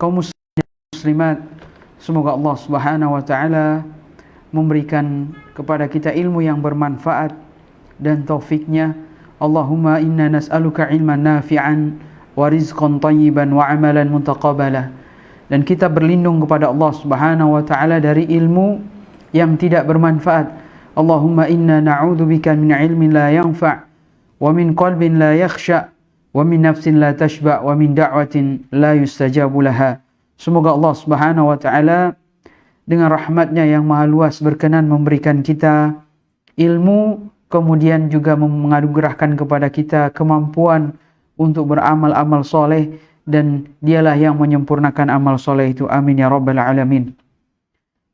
kaum muslimat, semoga Allah Subhanahu wa taala memberikan kepada kita ilmu yang bermanfaat dan taufiknya. Allahumma inna nas'aluka ilman nafi'an wa rizqan thayyiban wa amalan mutaqabbalah. Dan kita berlindung kepada Allah Subhanahu wa taala dari ilmu yang tidak bermanfaat. Allahumma inna na'udzubika min ilmin la yanfa' wa min qalbin la yakhsha' wa min nafsin la tashba' wa min da'watin la yustajabu laha. Semoga Allah Subhanahu wa taala dengan rahmatnya yang maha luas berkenan memberikan kita ilmu, kemudian juga menganugerahkan kepada kita kemampuan untuk beramal-amal soleh, dan dialah yang menyempurnakan amal soleh itu. Amin ya rabbal alamin.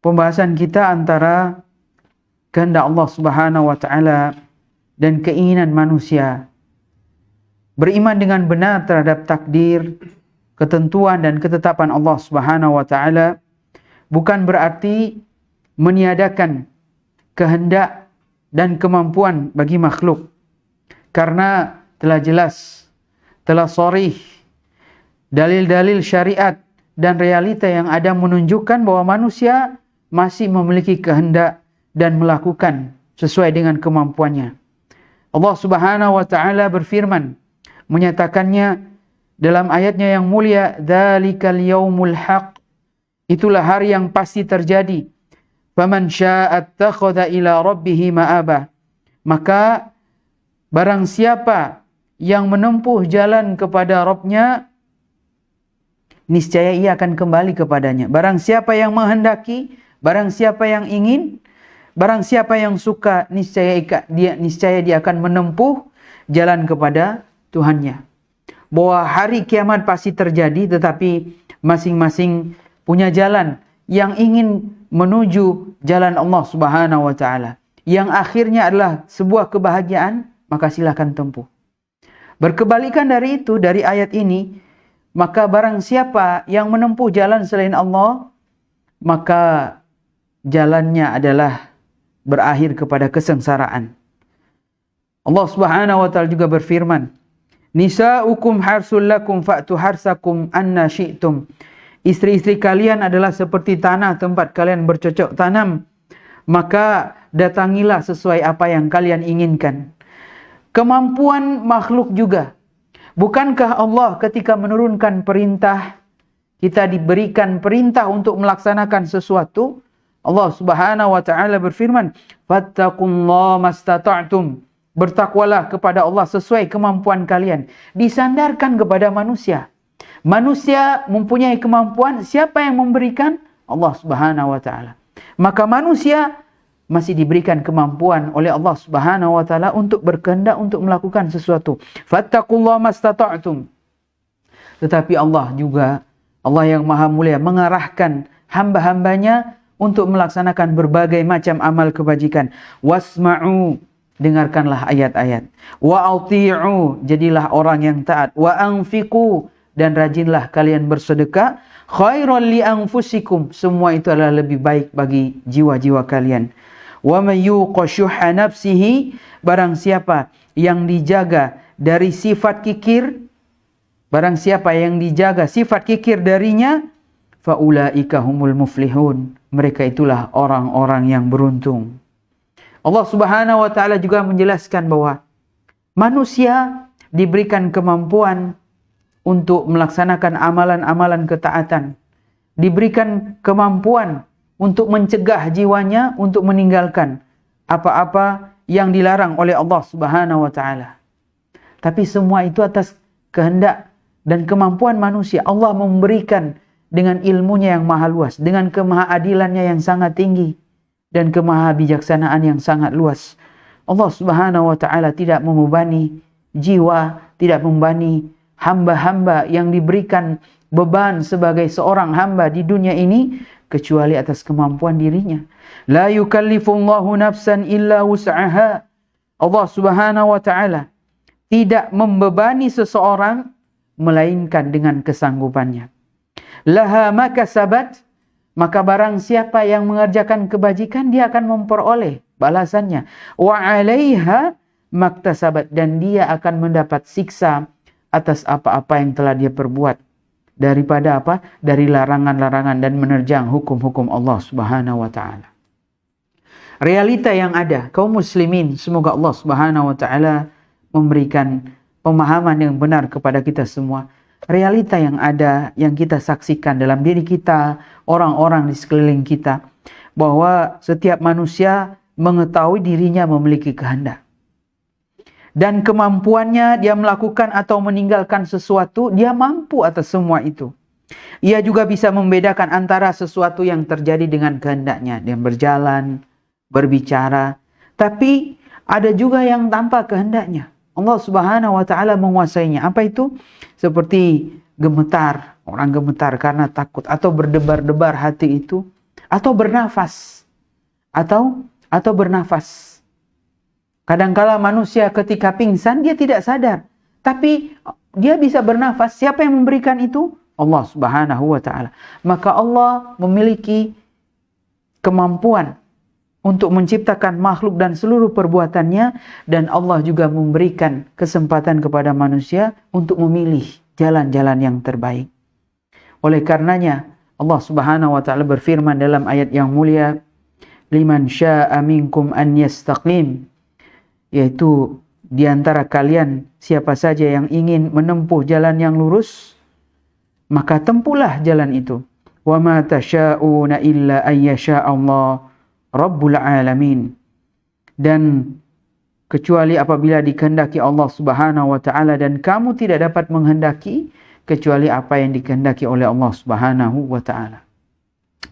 Pembahasan kita antara kehendak Allah Subhanahu wa taala dan keinginan manusia. Beriman dengan benar terhadap takdir, ketentuan dan ketetapan Allah Subhanahu wa taala bukan berarti meniadakan kehendak dan kemampuan bagi makhluk. Karena telah jelas, telah sharih dalil-dalil syariat dan realita yang ada menunjukkan bahwa manusia masih memiliki kehendak dan melakukan sesuai dengan kemampuannya. Allah Subhanahu wa taala berfirman, menyatakannya dalam ayatnya yang mulia, dzalikal yaumul haq, itulah hari yang pasti terjadi. Faman syaa'a attakhadha ila rabbih ma'aba, maka barang siapa yang menempuh jalan kepada Rabb-nya, niscaya ia akan kembali kepadanya. Barang siapa yang menghendaki, barang siapa yang ingin, barang siapa yang suka, niscaya dia akan menempuh jalan kepada Tuhannya. Bahwa hari kiamat pasti terjadi, tetapi masing-masing punya jalan. Yang ingin menuju jalan Allah Subhanahu wa taala, yang akhirnya adalah sebuah kebahagiaan, maka silakan tempuh. Berkebalikan dari itu, dari ayat ini, maka barang siapa yang menempuh jalan selain Allah, maka jalannya adalah berakhir kepada kesengsaraan. Allah Subhanahu wa taala juga berfirman, nisa'ukum harsul lakum fa'tu harsakum anna syi'tum. Istri-istri kalian adalah seperti tanah tempat kalian bercocok tanam, maka datangilah sesuai apa yang kalian inginkan. Kemampuan makhluk juga. Bukankah Allah ketika menurunkan perintah, kita diberikan perintah untuk melaksanakan sesuatu? Allah Subhanahu wa taala berfirman, fattaqullaha mastata'tum. Bertakwalah kepada Allah sesuai kemampuan kalian. Disandarkan kepada manusia. Manusia mempunyai kemampuan, siapa yang memberikan? Allah Subhanahu wa taala. Maka manusia masih diberikan kemampuan oleh Allah Subhanahu wa taala untuk berkehendak untuk melakukan sesuatu. Fattaqullaha mastata'tum. Tetapi Allah juga, Allah yang maha mulia, mengarahkan hamba-hambanya untuk melaksanakan berbagai macam amal kebajikan. Wasma'u, dengarkanlah ayat-ayat. Wa ati'u, jadilah orang yang taat. Wa anfiqu, dan rajinlah kalian bersedekah. Khairan li anfusikum, semua itu adalah lebih baik bagi jiwa-jiwa kalian. Wa may yuqa syuhha nafsihi, barang siapa yang dijaga dari sifat kikir, barang siapa yang dijaga sifat kikir darinya, faulaika humul muflihun, mereka itulah orang-orang yang beruntung. Allah Subhanahu wa taala juga menjelaskan bahwa manusia diberikan kemampuan untuk melaksanakan amalan-amalan ketaatan. Diberikan kemampuan untuk mencegah jiwanya untuk meninggalkan apa-apa yang dilarang oleh Allah Subhanahu wa taala. Tapi semua itu atas kehendak dan kemampuan manusia. Allah memberikan dengan ilmunya yang maha luas, dengan kemahaadilannya yang sangat tinggi, dan kemahabijaksanaan yang sangat luas. Allah Subhanahu wa taala tidak membebani jiwa, tidak membebani hamba-hamba yang diberikan beban sebagai seorang hamba di dunia ini kecuali atas kemampuan dirinya. La yukallifullahu nafsan illa wus'aha. Allah Subhanahu wa taala tidak membebani seseorang melainkan dengan kesanggupannya. Laha ma kasabat, maka barang siapa yang mengerjakan kebajikan dia akan memperoleh balasannya. Wa 'alaiha maktasabat, dan dia akan mendapat siksa atas apa-apa yang telah dia perbuat. daripada apa? Dari larangan-larangan dan menerjang hukum-hukum Allah Subhanahu wa taala. Realita yang ada, kaum muslimin, semoga Allah Subhanahu wa taala memberikan pemahaman yang benar kepada kita semua. Realita yang ada, yang kita saksikan dalam diri kita, orang-orang di sekeliling kita, bahwa setiap manusia mengetahui dirinya memiliki kehendak. Dan kemampuannya dia melakukan atau meninggalkan sesuatu, dia mampu atas semua itu. Ia juga bisa membedakan antara sesuatu yang terjadi dengan kehendaknya. Dia berjalan, berbicara, tapi ada juga yang tanpa kehendaknya. Allah Subhanahu wa taala menguasainya. Apa itu? Seperti gemetar, orang gemetar karena takut, atau berdebar-debar hati itu, atau bernafas. Atau bernafas. Kadangkala manusia ketika pingsan dia tidak sadar, tapi dia bisa bernafas. Siapa yang memberikan itu? Allah Subhanahu wa taala. Maka Allah memiliki kemampuan untuk menciptakan makhluk dan seluruh perbuatannya, dan Allah juga memberikan kesempatan kepada manusia untuk memilih jalan-jalan yang terbaik. Oleh karenanya Allah Subhanahu wa taala berfirman dalam ayat yang mulia, liman syaa'a minkum an yastaqim, yaitu di antara kalian siapa saja yang ingin menempuh jalan yang lurus, maka tempuhlah jalan itu. Wa ma tasyauna illa ayyasha Allah Rabbul Alamin. Dan kecuali apabila dikehendaki Allah Subhanahu wa taala, dan kamu tidak dapat menghendaki kecuali apa yang dikehendaki oleh Allah Subhanahu wa taala.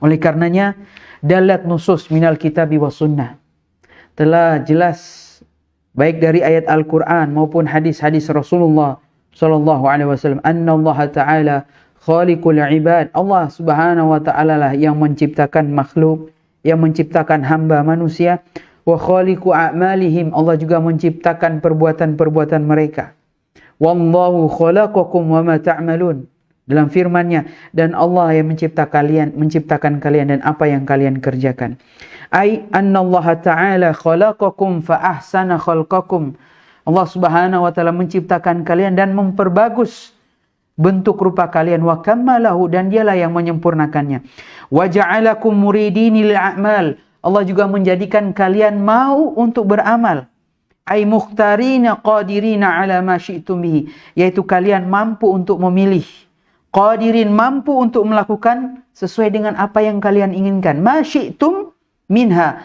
Oleh karenanya dalat nusus minal kitabi was sunnah, telah jelas baik dari ayat Al-Quran maupun hadis-hadis Rasulullah sallallahu alaihi wasallam, anna Allah taala khaliqul ibad. Allah Subhanahu wa taala lah yang menciptakan makhluk, yang menciptakan hamba manusia. Wa khaliqu a'malihim, Allah juga menciptakan perbuatan-perbuatan mereka. Wallahu khalaqakum wa ma ta'malun, dalam firman-Nya, dan Allah yang menciptakan kalian dan apa yang kalian kerjakan. Ai anna Allah ta'ala khalaqakum fa ahsana khalqakum. Allah Subhanahu wa taala menciptakan kalian dan memperbagus bentuk rupa kalian. Wa kammalahu, dan dialah yang menyempurnakannya. Wa ja'alakum muridini lil a'mal. Allah juga menjadikan kalian mau untuk beramal. Ai mukhtarina qadirina ala ma syi'tum bihi, yaitu kalian mampu untuk memilih. Qadirin, mampu untuk melakukan sesuai dengan apa yang kalian inginkan. Ma syi'tum minha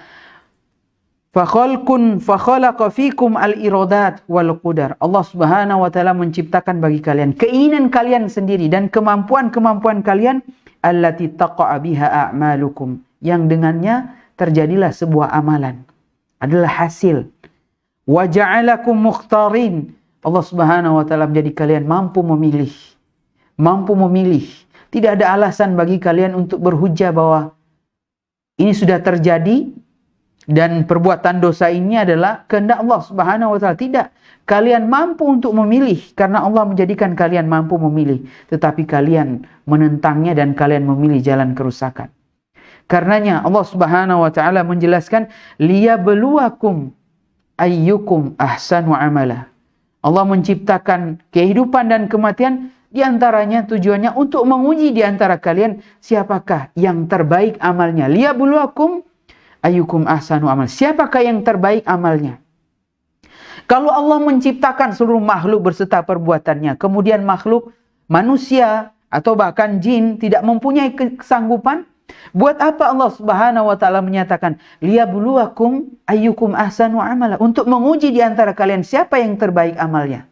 fa khalaqa fikum al-iradat wal qudar. Allah Subhanahu wa taala menciptakan bagi kalian keinginan kalian sendiri dan kemampuan-kemampuan kalian, allati taqa'a biha a'malukum, yang dengannya terjadilah sebuah amalan, adalah hasil. Wa ja'alakum mukhtarin, Allah Subhanahu wa taala menjadi kalian mampu memilih. Tidak ada alasan bagi kalian untuk berhujah bahwa ini sudah terjadi dan perbuatan dosa ini adalah kehendak Allah Subhanahu wa taala. Tidak. Kalian mampu untuk memilih karena Allah menjadikan kalian mampu memilih, tetapi kalian menentangnya dan kalian memilih jalan kerusakan. Karenanya Allah Subhanahu wa taala menjelaskan liyabluwakum ayyukum ahsanu amala. Allah menciptakan kehidupan dan kematian, di antaranya tujuannya untuk menguji di antara kalian siapakah yang terbaik amalnya. Liyabluwakum ayyukum ahsanu amal. Siapakah yang terbaik amalnya? Kalau Allah menciptakan seluruh makhluk berserta perbuatannya, kemudian makhluk manusia atau bahkan jin tidak mempunyai kesanggupan, buat apa Allah Subhanahu wa taala menyatakan liyabluwakum ayyukum ahsanu amala, untuk menguji di antara kalian siapa yang terbaik amalnya?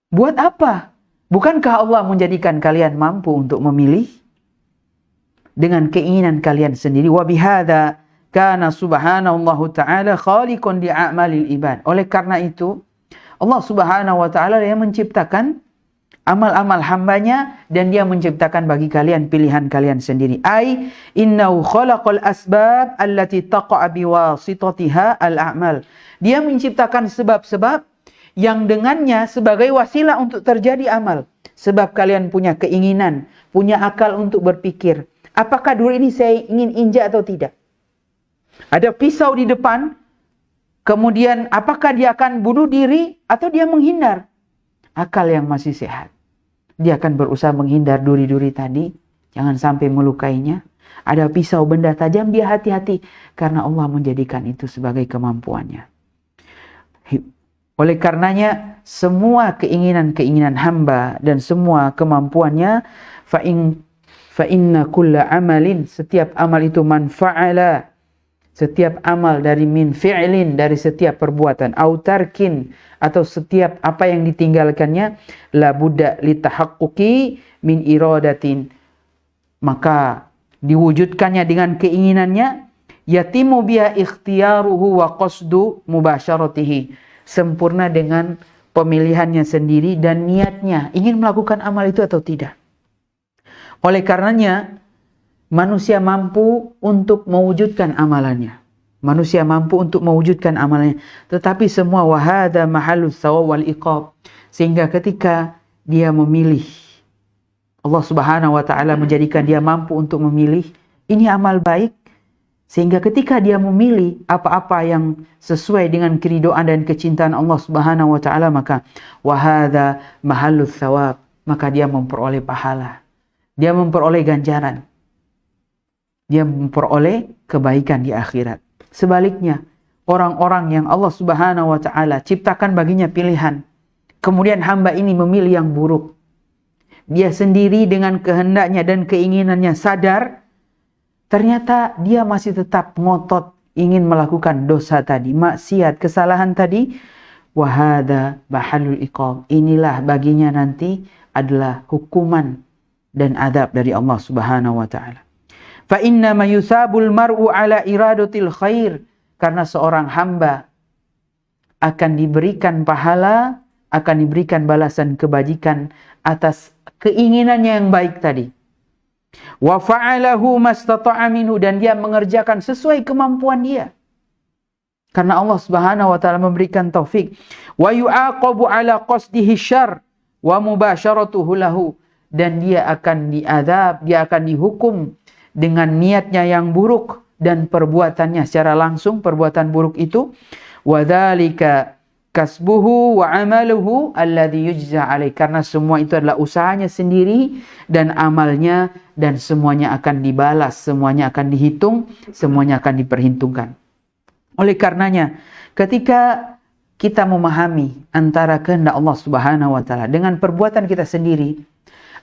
Buat apa? Bukankah Allah menjadikan kalian mampu untuk memilih dengan keinginan kalian sendiri? Wa bihadza kana subhanallahu ta'ala khaliqun li a'malil ibad. Oleh karena itu Allah Subhanahu wa taala yang menciptakan amal-amal hambanya, dan dia menciptakan bagi kalian pilihan kalian sendiri. Ai innahu khalaqal asbab allati taqa'a biwasitatiha al-a'mal. Dia menciptakan sebab-sebab yang dengannya sebagai wasilah untuk terjadi amal. Sebab kalian punya keinginan, punya akal untuk berpikir, apakah dulu ini saya ingin injak atau tidak? Ada pisau di depan, kemudian apakah dia akan bunuh diri atau dia menghindar? Akal yang masih sehat. dia akan berusaha menghindar duri-duri tadi, jangan sampai melukainya. Ada pisau benda tajam, dia hati-hati karena Allah menjadikan itu sebagai kemampuannya. Oleh karenanya semua keinginan-keinginan hamba dan semua kemampuannya fa inna kulla amalin, setiap amal itu manfa'ala, setiap amal dari min fi'lin, dari setiap perbuatan, au tarkin, atau setiap apa yang ditinggalkannya, la budda litahaqquqi min iradatin, maka diwujudkannya dengan keinginannya, yatimu biha ikhtiyaruhu wa qasdu mubasyaratihi, sempurna dengan pemilihannya sendiri dan niatnya ingin melakukan amal itu atau tidak. Oleh karenanya manusia mampu untuk mewujudkan amalannya. Manusia mampu untuk mewujudkan amalannya. Tetapi semua wahada mahallus thawab wal iqab. Sehingga ketika dia memilih, Allah Subhanahu wa taala menjadikan dia mampu untuk memilih ini amal baik. Sehingga ketika dia memilih apa-apa yang sesuai dengan keridhaan dan kecintaan Allah Subhanahu wa taala, maka wahada mahallus thawab, maka dia memperoleh pahala. Dia memperoleh ganjaran. Dia memperoleh kebaikan di akhirat. Sebaliknya, orang-orang yang Allah Subhanahu wa taala ciptakan baginya pilihan, kemudian hamba ini memilih yang buruk. Dia sendiri dengan kehendaknya dan keinginannya sadar, ternyata dia masih tetap ngotot ingin melakukan dosa tadi, maksiat, kesalahan tadi. Wahada bahalul iqab. Inilah baginya nanti adalah hukuman dan adab dari Allah Subhanahu wa taala. Fa inna ma yusabul mar'u ala iradatil khair, karena seorang hamba akan diberikan pahala, akan diberikan balasan kebajikan atas keinginannya yang baik tadi. Wa fa'alahu mastata'a minhu, dan dia mengerjakan sesuai kemampuan dia. Karena Allah Subhanahu wa taala memberikan taufik. Wa yu'aqabu ala qasdihi syarr wa mubasyaratuhu lahu, dan dia akan diadab, dia akan dihukum dengan niatnya yang buruk dan perbuatannya secara langsung, perbuatan buruk itu. Wa dzalika kasbuhu wa amaluhu alladhi yujza alaih, karena semua itu adalah usahanya sendiri dan amalnya, dan semuanya akan dibalas, semuanya akan dihitung, semuanya akan diperhitungkan. Oleh karenanya ketika kita memahami antara kehendak Allah Subhanahu wa taala dengan perbuatan kita sendiri,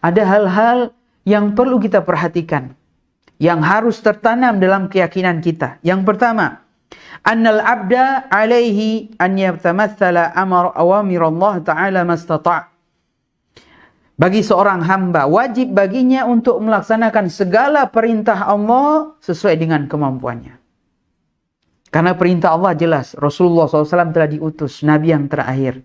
ada hal-hal yang perlu kita perhatikan, yang harus tertanam dalam keyakinan kita. Yang pertama, annal abda alaihi an yatamathala awamir Allah ta'ala mastata'. Bagi seorang hamba, wajib baginya untuk melaksanakan segala perintah Allah sesuai dengan kemampuannya. Karena perintah Allah jelas, Rasulullah SAW telah diutus, Nabi yang terakhir.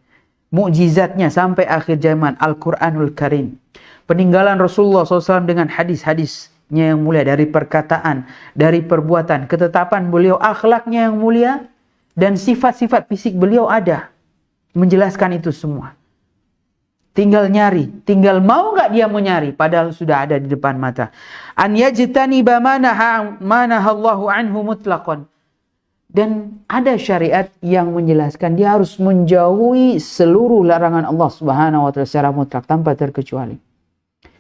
Mukjizatnya sampai akhir zaman, Al-Quranul Karim. Peninggalan Rasulullah SAW dengan hadis-hadisnya yang mulia, dari perkataan, dari perbuatan, ketetapan beliau, akhlaknya yang mulia, dan sifat-sifat fisik beliau ada. Menjelaskan itu semua. Tinggal nyari, tinggal mau nggak dia mau nyari, padahal sudah ada di depan mata. An yajtaniba manahallahu anhu mutlaqan. Dan ada syariat yang menjelaskan dia harus menjauhi seluruh larangan Allah Subhanahu wa taala secara mutlak tanpa terkecuali.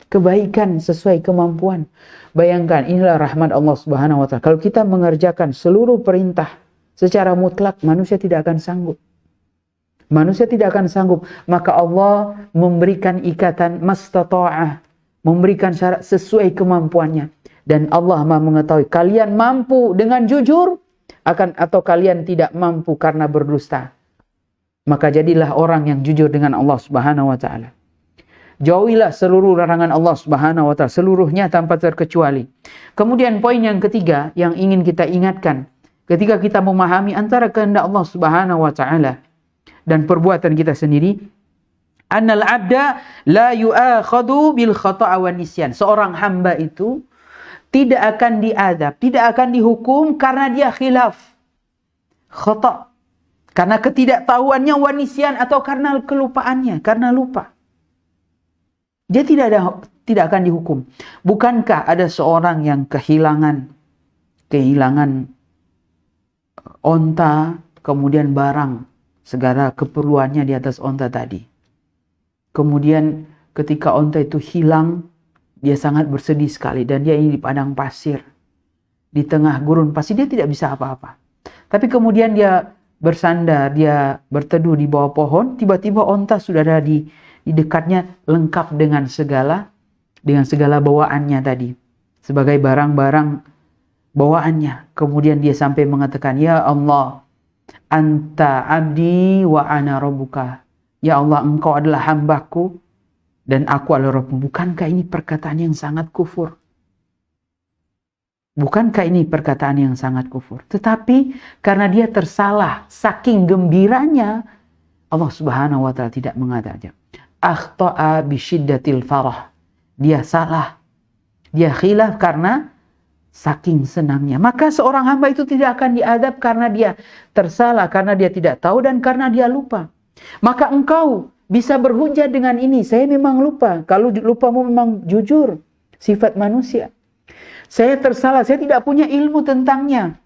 Kebaikan sesuai kemampuan. Bayangkan, inilah rahmat Allah Subhanahu wa taala. Kalau kita mengerjakan seluruh perintah secara mutlak, manusia tidak akan sanggup. Manusia tidak akan sanggup. Maka Allah memberikan ikatan mastata'ah, memberikan syarat sesuai kemampuannya. Dan Allah Maha mengetahui kalian mampu dengan jujur atau kalian tidak mampu karena berdusta. Maka jadilah orang yang jujur dengan Allah Subhanahu wa taala. Jauhilah seluruh larangan Allah Subhanahu wa taala, seluruhnya tanpa terkecuali. Kemudian poin yang ketiga yang ingin kita ingatkan, ketika kita memahami antara kehendak Allah Subhanahu wa taala dan perbuatan kita sendiri, annal abda la yu'akhadhu bil khata'a wan nisyan. Seorang hamba itu tidak akan diadab, tidak akan dihukum karena dia khilaf, khata', karena ketidaktahuannya, wanisyan, atau karena kelupaannya, karena lupa. Dia tidak akan dihukum. Bukankah ada seorang yang kehilangan onta, kemudian barang, segala keperluannya di atas onta tadi. Kemudian ketika onta itu hilang, dia sangat bersedih sekali. Dan dia ini di padang pasir, di tengah gurun pasir, dia tidak bisa apa-apa. Tapi kemudian dia bersandar, dia berteduh di bawah pohon, tiba-tiba onta sudah ada di dekatnya, lengkap dengan segala bawaannya tadi, sebagai barang-barang bawaannya. Kemudian dia sampai mengatakan, ya Allah, anta abdi wa ana rabbuka. Ya Allah, engkau adalah hambaku dan aku adalah Rabbmu. Bukankah ini perkataan yang sangat kufur? Bukankah ini perkataan yang sangat kufur? Tetapi karena dia tersalah, saking gembiranya, Allah Subhanahu wa Ta'ala tidak mengatakan. Akhta'a bisyiddatil farah. Dia salah. Dia khilaf karena saking senangnya. Maka seorang hamba itu tidak akan diadab karena dia tersalah, karena dia tidak tahu, dan karena dia lupa. Maka engkau bisa berhujah dengan ini. Saya memang lupa. Kalau lupamu memang jujur, sifat manusia. Saya tersalah, saya tidak punya ilmu tentangnya.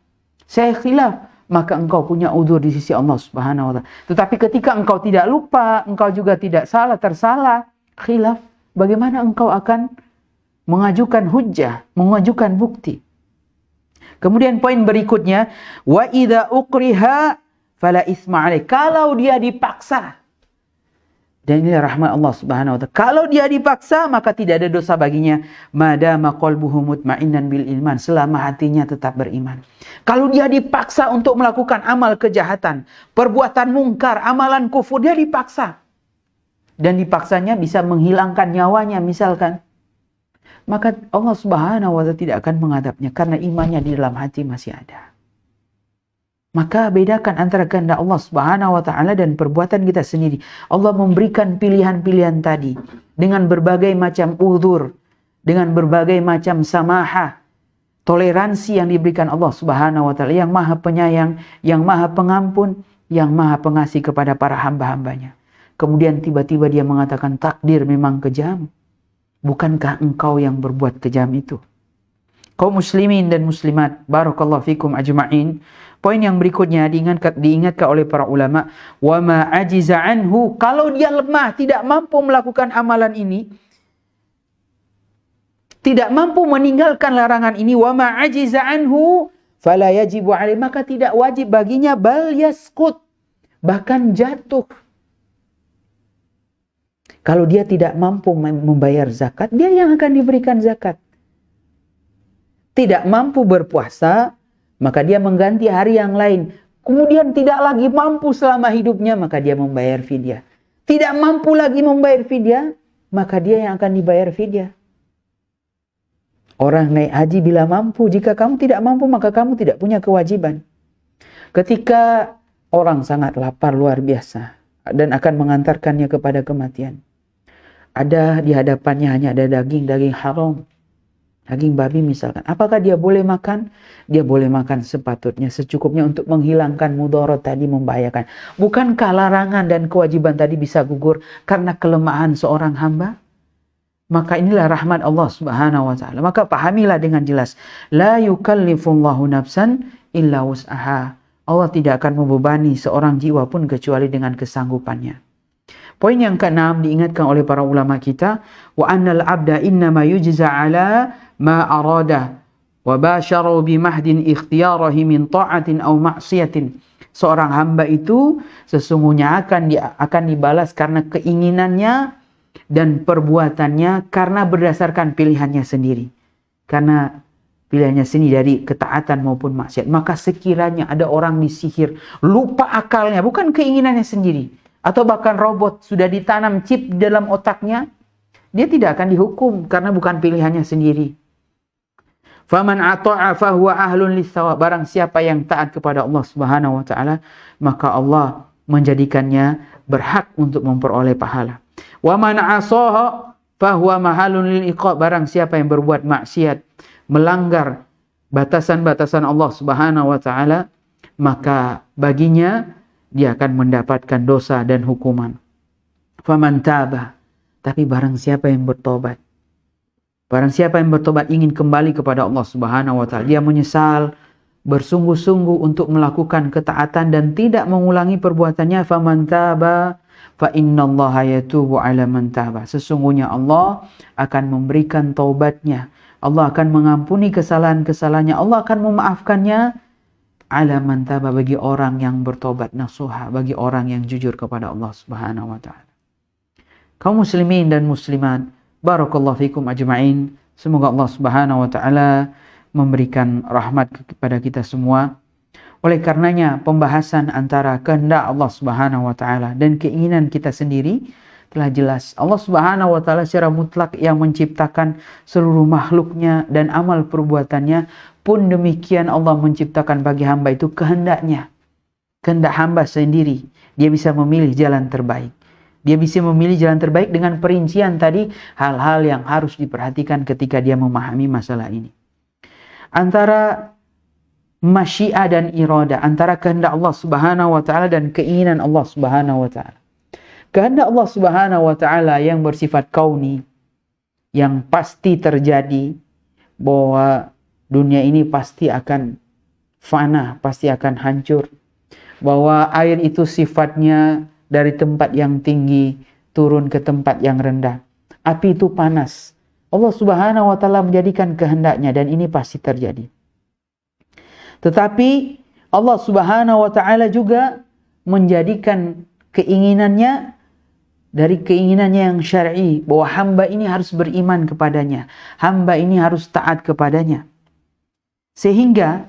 Saya khilaf. Maka engkau punya udzur di sisi Allah Subhanahu wa Ta'ala. Tetapi ketika engkau tidak lupa, engkau juga tidak tersalah, khilaf, bagaimana engkau akan mengajukan hujjah, mengajukan bukti? Kemudian poin berikutnya, wa idza ukriha fala isma alaih. Kalau dia dipaksa, dan ini rahmat Allah Subhanahu wa Ta'ala, kalau dia dipaksa maka tidak ada dosa baginya, madama qalbuhu mutmainnan bil iman, selama hatinya tetap beriman. Kalau dia dipaksa untuk melakukan amal kejahatan, perbuatan mungkar, amalan kufur, dia dipaksa, dan dipaksanya bisa menghilangkan nyawanya misalkan, maka Allah Subhanahu wa Ta'ala tidak akan mengadabnya karena imannya di dalam hati masih ada. Maka bedakan antara kehendak Allah Subhanahu wa Ta'ala dan perbuatan kita sendiri. Allah memberikan pilihan-pilihan tadi dengan berbagai macam uzur, dengan berbagai macam samahah, toleransi yang diberikan Allah Subhanahu wa Ta'ala, yang Maha Penyayang, yang Maha Pengampun, yang Maha Pengasih kepada para hamba-hambanya. Kemudian tiba-tiba dia mengatakan takdir memang kejam. Bukankah engkau yang berbuat kejam itu? Kaum muslimin dan muslimat, barakallahu fikum ajma'in. Poin yang berikutnya diingatkan oleh para ulama, wa ma ajiza anhu, kalau dia lemah, tidak mampu melakukan amalan ini, tidak mampu meninggalkan larangan ini, wa ma ajiza anhu fala yajibu alaih, maka tidak wajib baginya, bal yaskut, bahkan jatuh. Kalau dia tidak mampu membayar zakat, dia yang akan diberikan zakat. Tidak mampu berpuasa, maka dia mengganti hari yang lain. Kemudian tidak lagi mampu selama hidupnya, maka dia membayar fidyah. Tidak mampu lagi membayar fidyah, maka dia yang akan dibayar fidyah. Orang naik haji bila mampu, jika kamu tidak mampu, maka kamu tidak punya kewajiban. Ketika orang sangat lapar luar biasa dan akan mengantarkannya kepada kematian, ada di hadapannya hanya ada daging haram, daging babi misalkan. Apakah dia boleh makan? Dia boleh makan sepatutnya, secukupnya untuk menghilangkan mudarat tadi, membahayakan. Bukankah larangan dan kewajiban tadi bisa gugur karena kelemahan seorang hamba? Maka inilah rahmat Allah Subhanahu wa Ta'ala. Maka pahamilah dengan jelas, la yukallifullahu nafsan illa wus'aha. Allah tidak akan membebani seorang jiwa pun kecuali dengan kesanggupannya. Poin yang ke-6 diingatkan oleh para ulama kita, wa annal abda innama yujza ala ma arada wa basharu bi mahdin ikhtiyarihi min ta'atin aw ma'siyatin. Seorang hamba itu sesungguhnya akan dibalas karena keinginannya dan perbuatannya, karena berdasarkan pilihannya sendiri. Karena pilihannya sendiri dari ketaatan maupun maksiat. Maka sekiranya ada orang disihir, lupa akalnya, bukan keinginannya sendiri, atau bahkan robot sudah ditanam chip dalam otaknya, dia tidak akan dihukum karena bukan pilihannya sendiri. Faman ata'a fahuwa ahlun lis-shawab. Barang siapa yang taat kepada Allah Subhanahu wa Ta'ala, maka Allah menjadikannya berhak untuk memperoleh pahala. Wa man 'asaha fahuwa mahalun lil iqab. Barang siapa yang berbuat maksiat, melanggar batasan-batasan Allah Subhanahu wa Ta'ala, maka baginya dia akan mendapatkan dosa dan hukuman. Faman taba, tapi barang siapa yang bertobat, barang siapa yang bertobat ingin kembali kepada Allah Subhanahu wa Ta'ala, dia menyesal, bersungguh-sungguh untuk melakukan ketaatan dan tidak mengulangi perbuatannya, faman taba, Fa innallaha yatubu 'ala man taba. Sesungguhnya Allah akan memberikan taubatnya. Allah akan mengampuni kesalahan-kesalahannya. Allah akan memaafkannya 'ala man taba, bagi orang yang bertobat nasuha, bagi orang yang jujur kepada Allah Subhanahu wa taala. Kaum muslimin dan muslimat, barakallahu fikum ajma'in. Semoga Allah Subhanahu wa taala memberikan rahmat kepada kita semua. Oleh karenanya pembahasan antara kehendak Allah Subhanahu wa taala dan keinginan kita sendiri telah jelas. Allah Subhanahu wa taala secara mutlak yang menciptakan seluruh makhluknya dan amal perbuatannya, pun demikian Allah menciptakan bagi hamba itu kehendaknya. Kehendak hamba sendiri, dia bisa memilih jalan terbaik. Dia bisa memilih jalan terbaik dengan perincian tadi hal-hal yang harus diperhatikan ketika dia memahami masalah ini. Antara masyiah dan irada, antara kehendak Allah Subhanahu wa taala dan keinginan Allah Subhanahu wa taala. Kehendak Allah Subhanahu wa taala yang bersifat kauni, yang pasti terjadi, bahwa dunia ini pasti akan fana, pasti akan hancur. Bahwa air itu sifatnya dari tempat yang tinggi turun ke tempat yang rendah. Api itu panas. Allah Subhanahu wa taala menjadikan kehendaknya dan ini pasti terjadi. Tetapi Allah Subhanahu wa taala juga menjadikan keinginannya dari keinginannya yang syar'i, bahwa hamba ini harus beriman kepadanya, hamba ini harus taat kepadanya, sehingga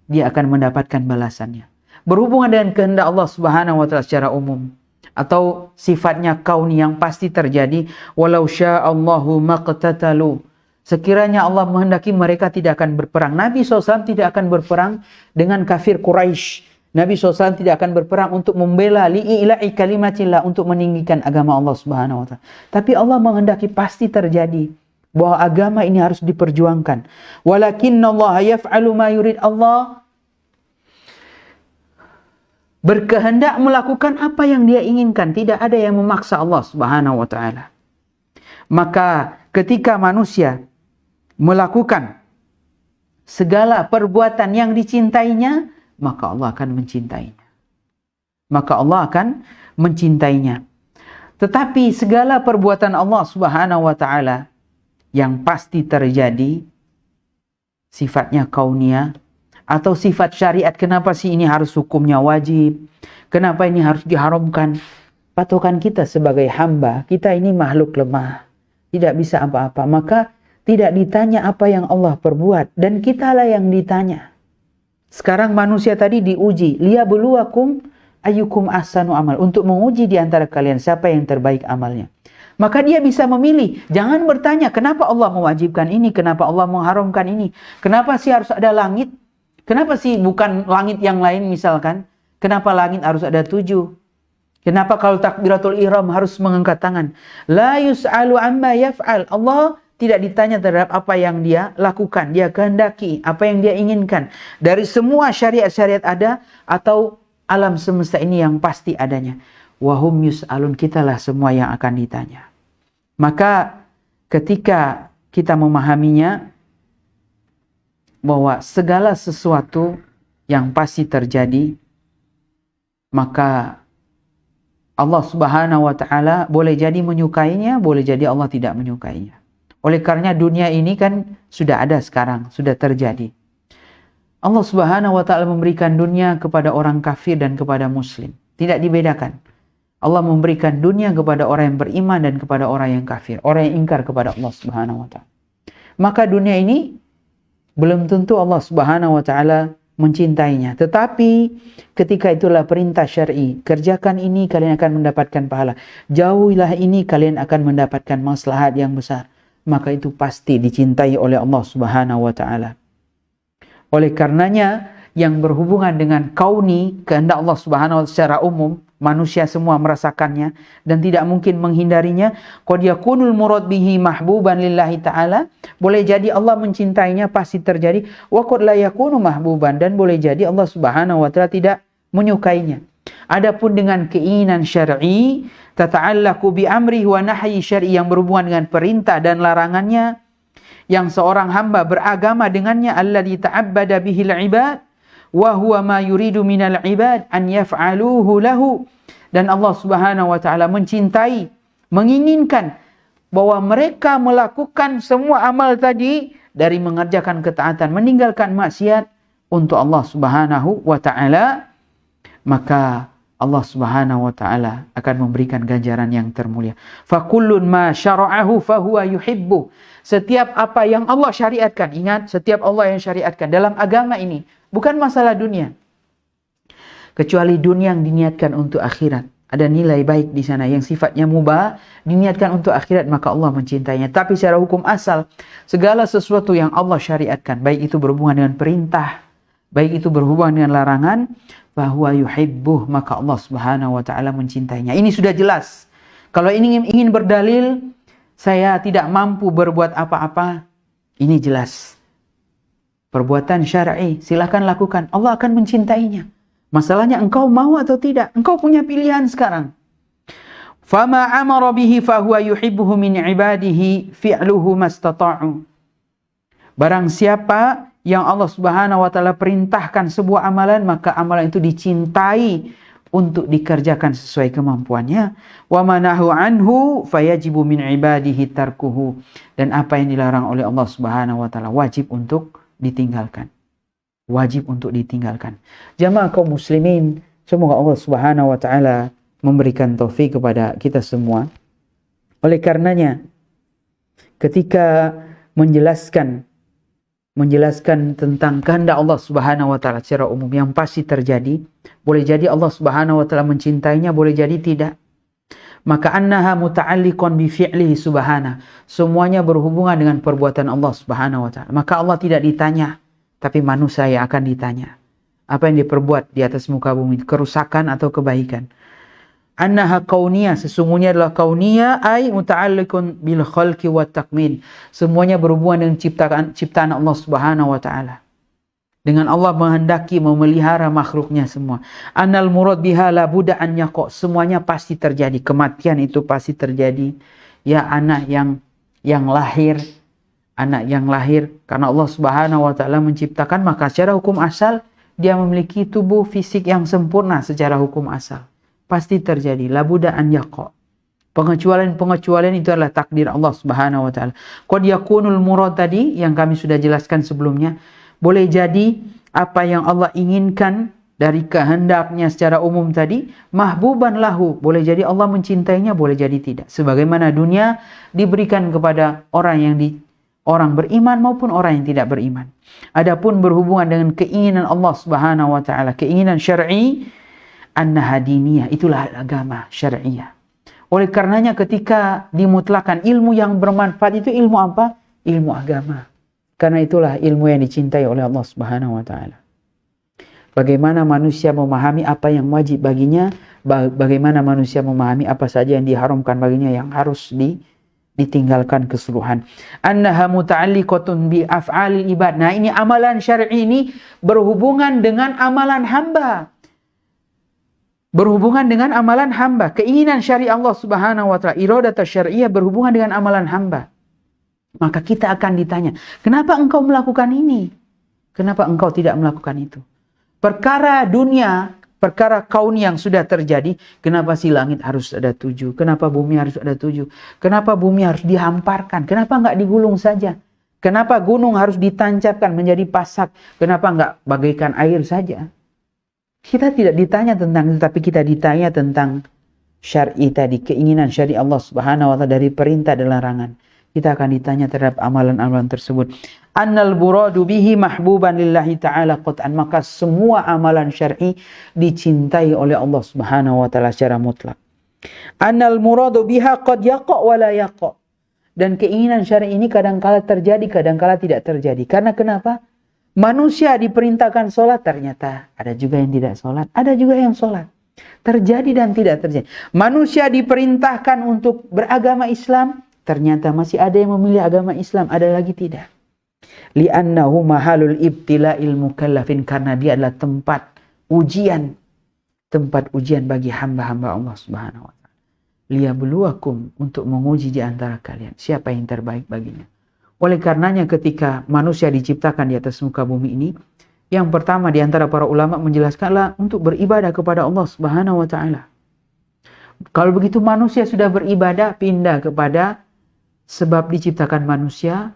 dia akan mendapatkan balasannya. Berhubungan dengan kehendak Allah Subhanahu wa taala secara umum atau sifatnya kauni yang pasti terjadi, walau sya'allahu maqtatalu. Sekiranya Allah menghendaki mereka tidak akan berperang. Nabi SAW tidak akan berperang dengan kafir Quraisy. Nabi SAW tidak akan berperang untuk membela li'ila'i kalimatillah, untuk meninggikan agama Allah Subhanahu wa taala. Tapi Allah menghendaki pasti terjadi bahwa agama ini harus diperjuangkan. Walakinnallaha yaf'alu ma yurid. Allah berkehendak melakukan apa yang dia inginkan. Tidak ada yang memaksa Allah Subhanahu wa taala. Maka ketika manusia melakukan segala perbuatan yang dicintainya, maka Allah akan mencintainya. Maka Allah akan mencintainya. Tetapi segala perbuatan Allah Subhanahu wa taala yang pasti terjadi sifatnya kauniyah atau sifat syariat. Kenapa sih ini harus hukumnya wajib? Kenapa ini harus diharamkan? Patokan kita sebagai hamba, kita ini makhluk lemah, tidak bisa apa-apa. Maka tidak ditanya apa yang Allah perbuat, dan kitalah yang ditanya. Sekarang manusia tadi diuji, liyabluwakum ayyukum ahsanu amal, untuk menguji di antara kalian siapa yang terbaik amalnya. Maka dia bisa memilih. Jangan bertanya kenapa Allah mewajibkan ini, kenapa Allah mengharamkan ini, kenapa sih harus ada langit, kenapa sih bukan langit yang lain misalkan, kenapa langit harus ada 7, kenapa kalau takbiratul ihram harus mengangkat tangan. La yus'alu amma yaf'al. Allah tidak ditanya terhadap apa yang dia lakukan, dia kehendaki, apa yang dia inginkan. Dari semua syariat-syariat ada atau alam semesta ini yang pasti adanya. Wahum yus'alun, kitalah semua yang akan ditanya. Maka ketika kita memahaminya bahwa segala sesuatu yang pasti terjadi, maka Allah Subhanahu wa taala boleh jadi menyukainya, boleh jadi Allah tidak menyukainya. Oleh karena dunia ini kan sudah ada sekarang, sudah terjadi. Allah Subhanahu wa taala memberikan dunia kepada orang kafir dan kepada muslim. Tidak dibedakan. Allah memberikan dunia kepada orang yang beriman dan kepada orang yang kafir, orang yang ingkar kepada Allah Subhanahu wa taala. Maka dunia ini belum tentu Allah Subhanahu wa taala mencintainya. Tetapi ketika itulah perintah syar'i, kerjakan ini kalian akan mendapatkan pahala. Jauhilah ini kalian akan mendapatkan maslahat yang besar. Maka itu pasti dicintai oleh Allah Subhanahu wa taala. Oleh karenanya yang berhubungan dengan kauni, kehendak Allah Subhanahu wa taala secara umum, manusia semua merasakannya dan tidak mungkin menghindarinya. Qad yakunul murad bihi mahbuban lillahi ta'ala, boleh jadi Allah mencintainya, pasti terjadi. Wa qad la yakunu mahbuban, dan boleh jadi Allah Subhanahu wa taala tidak menyukainya. Adapun dengan keinginan syar'i, tata'allaqu bi amrihi wa nahyi syar'i, yang berhubungan dengan perintah dan larangannya, yang seorang hamba beragama dengannya, alladzi ta'abbada bihil ibad wa huwa ma yuridu minal ibad an yaf'aluhu lahu, Dan Allah Subhanahu wa taala mencintai, menginginkan bahwa mereka melakukan semua amal tadi dari mengerjakan ketaatan, meninggalkan maksiat untuk Allah Subhanahu wa taala, maka Allah Subhanahu wa taala akan memberikan ganjaran yang termulia. Fakullun ma syara'ahu fahuwa yuhibbu. Setiap apa yang Allah syariatkan, ingat, setiap Allah yang syariatkan dalam agama ini bukan masalah dunia. Kecuali dunia yang diniatkan untuk akhirat. Ada nilai baik di sana yang sifatnya mubah, diniatkan untuk akhirat, maka Allah mencintainya. Tapi secara hukum asal, segala sesuatu yang Allah syariatkan, baik itu berhubungan dengan perintah, baik itu berhubungan dengan larangan, bahwa yuhibbuh, maka Allah Subhanahu wa taala mencintainya. Ini sudah jelas. Kalau ingin berdalil, saya tidak mampu berbuat apa-apa, ini jelas. Perbuatan syar'i, silakan lakukan. Allah akan mencintainya. Masalahnya engkau mau atau tidak. Engkau punya pilihan sekarang. Fama amara bihi fahuwa yuhibbuhu min ibadihi fi'luhu mastata'u. Barang siapa yang Allah Subhanahu wa taala perintahkan sebuah amalan, maka amalan itu dicintai untuk dikerjakan sesuai kemampuannya. Wa manahu anhu fayajibu min ibadihi tarkuhu. Dan apa yang dilarang oleh Allah Subhanahu wa taala wajib untuk ditinggalkan. Wajib untuk ditinggalkan. Jamaah kaum muslimin, semoga Allah Subhanahu wa taala memberikan taufik kepada kita semua. Oleh karenanya, ketika menjelaskan tentang kehendak Allah Subhanahu wa taala secara umum yang pasti terjadi, boleh jadi Allah Subhanahu wa taala mencintainya, boleh jadi tidak. Maka annaha muta'alliqun bi fi'lihi subhanahu. Semuanya berhubungan dengan perbuatan Allah Subhanahu wa taala. Maka Allah tidak ditanya, tapi manusia yang akan ditanya. Apa yang diperbuat di atas muka bumi, kerusakan atau kebaikan. Annaha kauniyah, sesungguhnya adalah kauniyah, ay muta'alliqun bil khalqi wat takmin. Semuanya berhubungan dengan ciptaan Allah Subhanahu wa taala. Dengan Allah menghendaki memelihara makhluknya semua. Annal murad biha la budda an yaqa. Semuanya pasti terjadi. Kematian itu pasti terjadi. Ya, anak yang lahir, karena Allah Subhanahu wa taala menciptakan, maka secara hukum asal dia memiliki tubuh fisik yang sempurna secara hukum asal. Pasti terjadi, la budda an yaqa. Pengecualian itu adalah takdir Allah Subhanahu wa taala. Qad yakunul murad tadi yang kami sudah jelaskan sebelumnya, boleh jadi apa yang Allah inginkan dari kehendaknya secara umum tadi mahbuban lahu, boleh jadi Allah mencintainya, boleh jadi tidak. Sebagaimana dunia diberikan kepada orang beriman maupun orang yang tidak beriman. Adapun berhubungan dengan keinginan Allah Subhanahu wa taala, keinginan syar'i, annaha diniyah, itulah agama syar'iyah. Oleh karenanya ketika dimutlakan ilmu yang bermanfaat itu ilmu apa? Ilmu agama. Karena itulah ilmu yang dicintai oleh Allah Subhanahu wa taala. Bagaimana manusia memahami apa yang wajib baginya, bagaimana manusia memahami apa saja yang diharamkan baginya, yang harus ditinggalkan keseluruhan. Annaha muta'alliqatun bi af'alil ibad. Nah, ini amalan syar'i ini berhubungan dengan amalan hamba. Berhubungan dengan amalan hamba. Keinginan syari Allah Subhanahu wa taala, iradah syar'iyah berhubungan dengan amalan hamba. Maka kita akan ditanya, kenapa engkau melakukan ini? Kenapa engkau tidak melakukan itu? Perkara dunia, perkara kauni yang sudah terjadi, kenapa si langit harus ada 7? Kenapa bumi harus ada 7? Kenapa bumi harus dihamparkan? Kenapa enggak digulung saja? Kenapa gunung harus ditancapkan menjadi pasak? Kenapa enggak bagaikan air saja? Kita tidak ditanya tentang itu, tapi kita ditanya tentang syar'i tadi, keinginan syar'i Allah Subhanahu wa taala dari perintah dan larangan. Kita akan ditanya terhadap amalan-amalan tersebut. Annal buradu bihi mahbuban lillahi ta'ala qat'an. Maka semua amalan syar'i dicintai oleh Allah Subhanahu wa taala secara mutlak. Annal muradu biha qad yaqa wa la yaqa. Dan keinginan syar'i ini kadang-kala terjadi, kadang-kala tidak terjadi. Karena kenapa? Manusia diperintahkan sholat, ternyata ada juga yang tidak sholat, ada juga yang sholat. Terjadi dan tidak terjadi. Manusia diperintahkan untuk beragama Islam, ternyata masih ada yang memilih agama Islam, ada lagi tidak. Li'annahu mahalul ibtila'il mukallafin, karena dia adalah tempat ujian bagi hamba-hamba Allah Subhanahu wa taala. Liyabluwakum, untuk menguji di antara kalian siapa yang terbaik baginya. Oleh karenanya ketika manusia diciptakan di atas muka bumi ini, yang pertama di antara para ulama menjelaskanlah untuk beribadah kepada Allah Subhanahu wa taala. Kalau begitu manusia sudah beribadah, pindah kepada sebab diciptakan manusia,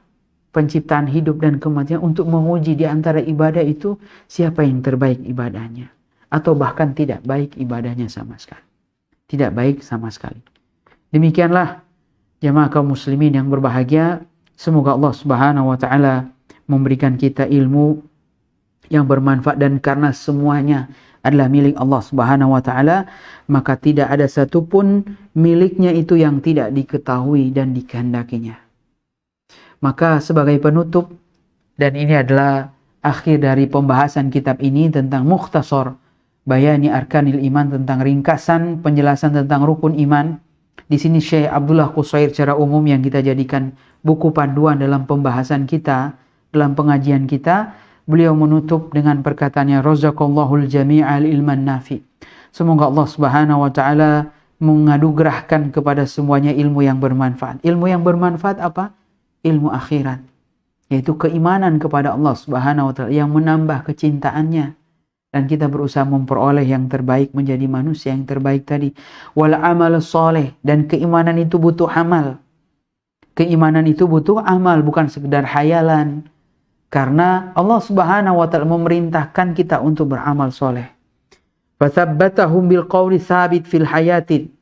penciptaan hidup dan kematian, untuk menguji di antara ibadah itu siapa yang terbaik ibadahnya. Atau bahkan tidak baik ibadahnya sama sekali. Tidak baik sama sekali. Demikianlah jemaah kaum muslimin yang berbahagia. Semoga Allah Subhanahu wa taala memberikan kita ilmu yang bermanfaat, dan karena semuanya adalah milik Allah Subhanahu wa taala, maka tidak ada satupun miliknya itu yang tidak diketahui dan dikehendakinya. Maka sebagai penutup, dan ini adalah akhir dari pembahasan kitab ini tentang Mukhtasar Bayani Arkanil Iman, tentang ringkasan penjelasan tentang rukun iman. Di sini Syekh Abdullah Qusair secara umum yang kita jadikan buku panduan dalam pembahasan kita, dalam pengajian kita. Beliau menutup dengan perkataannya, razaqallahul jami'al ilman nafi. Semoga Allah Subhanahu wa taala menganugerahkan kepada semuanya ilmu yang bermanfaat. Ilmu yang bermanfaat apa? Ilmu akhirat, yaitu keimanan kepada Allah Subhanahu wa taala yang menambah kecintaannya, dan kita berusaha memperoleh yang terbaik, menjadi manusia yang terbaik tadi. Wal amal soleh, dan keimanan itu butuh amal. Keimanan itu butuh amal, bukan sekedar hayalan. Karena Allah Subhanahu wa taala memerintahkan kita untuk beramal soleh. Fathabbatahum bil qawli tsabit fil hayatid.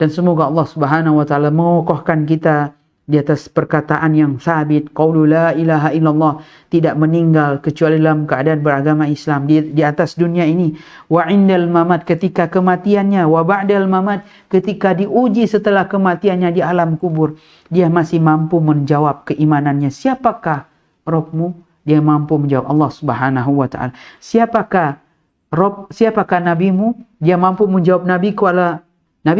Dan semoga Allah Subhanahu wa taala mengokohkan kita di atas perkataan yang sabit, qaulu la ilaha illallah, tidak meninggal kecuali dalam keadaan beragama Islam di atas dunia ini, wa indal mamat, ketika kematiannya, wa ba'dal mamat, ketika diuji setelah kematiannya di alam kubur, dia masih mampu menjawab keimanannya. Siapakah Rabbmu? Dia mampu menjawab, Allah Subhanahu wa taala. Siapakah Rabb, siapakah nabimu? Dia mampu menjawab, Nabi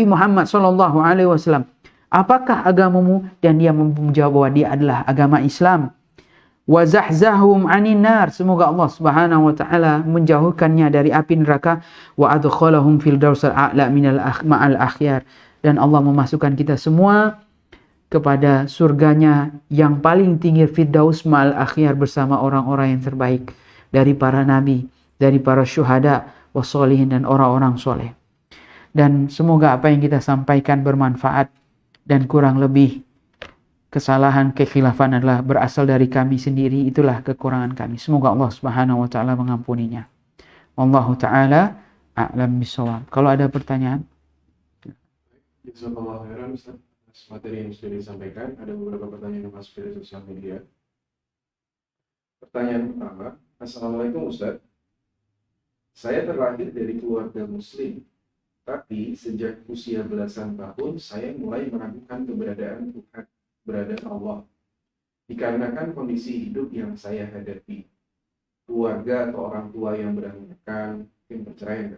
Muhammad sallallahu alaihi wasallam. Apakah agamamu? Dan dia mampu menjawab bahwa dia adalah agama Islam. Wa zahzahum 'anin nar, semoga Allah Subhanahu wa taala menjauhkannya dari api neraka. Wa adkhalahum fil dawsil a'la minal ma'al akhyar, dan Allah memasukkan kita semua kepada surganya yang paling tinggi, Firdaus ma'al akhyar, bersama orang-orang yang terbaik dari para nabi, dari para syuhada wassolihin, dan orang-orang soleh. Dan semoga apa yang kita sampaikan bermanfaat, dan kurang lebih kesalahan, kekhilafan adalah berasal dari kami sendiri, itulah kekurangan kami. Semoga Allah Subhanahu wa taala mengampuninya. Wallahu taala a'lam bishawab. Kalau ada pertanyaan. Jazakallahu khairan Ustaz atas materi yang sudah disampaikan. Ada beberapa pertanyaan yang masuk dari sosial media. Pertanyaan pertama, Assalamualaikum Ustaz. Saya terlahir dari keluarga muslim, tapi sejak usia belasan tahun saya mulai meragukan keberadaan Tuhan, keberadaan Allah, dikarenakan kondisi hidup yang saya hadapi, keluarga atau orang tua yang berantakan, perceraian,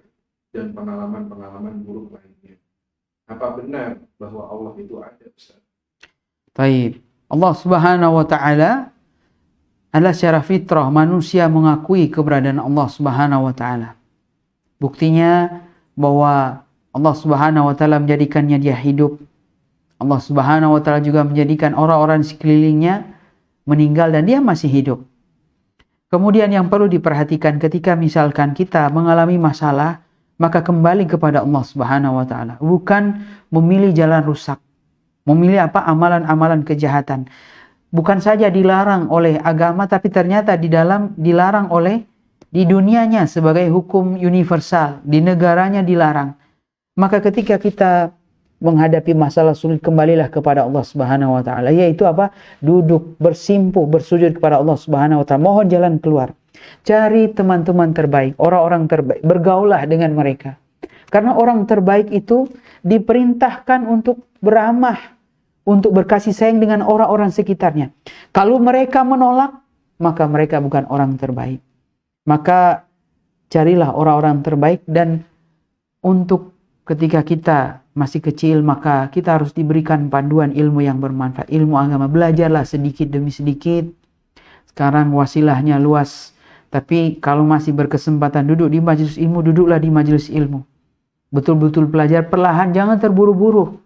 dan pengalaman-pengalaman buruk lainnya. Apa benar bahwa Allah itu ada, Ustaz? Baik. Allah Subhanahu wa taala adalah secara fitrah manusia mengakui keberadaan Allah Subhanahu wa taala. Buktinya bahwa Allah Subhanahu wa taala menjadikannya dia hidup. Allah Subhanahu wa taala juga menjadikan orang-orang sekelilingnya meninggal dan dia masih hidup. Kemudian yang perlu diperhatikan ketika misalkan kita mengalami masalah, maka kembali kepada Allah Subhanahu wa taala, bukan memilih jalan rusak, memilih amalan-amalan kejahatan. Bukan saja dilarang oleh agama, tapi ternyata dilarang oleh di dunianya sebagai hukum universal, di negaranya dilarang. Maka ketika kita menghadapi masalah sulit, kembalilah kepada Allah Subhanahu wa taala, yaitu apa? Duduk, bersimpuh, bersujud kepada Allah Subhanahu wa taala, mohon jalan keluar. Cari teman-teman terbaik, orang-orang terbaik, bergaullah dengan mereka. Karena orang terbaik itu diperintahkan untuk beramah, untuk berkasih sayang dengan orang-orang sekitarnya. Kalau mereka menolak, maka mereka bukan orang terbaik. Maka carilah orang-orang terbaik, dan untuk ketika kita masih kecil, maka kita harus diberikan panduan ilmu yang bermanfaat, ilmu agama. Belajarlah sedikit demi sedikit. Sekarang wasilahnya luas. Tapi kalau masih berkesempatan duduk di majelis ilmu, duduklah di majelis ilmu. Betul-betul belajar perlahan, jangan terburu-buru.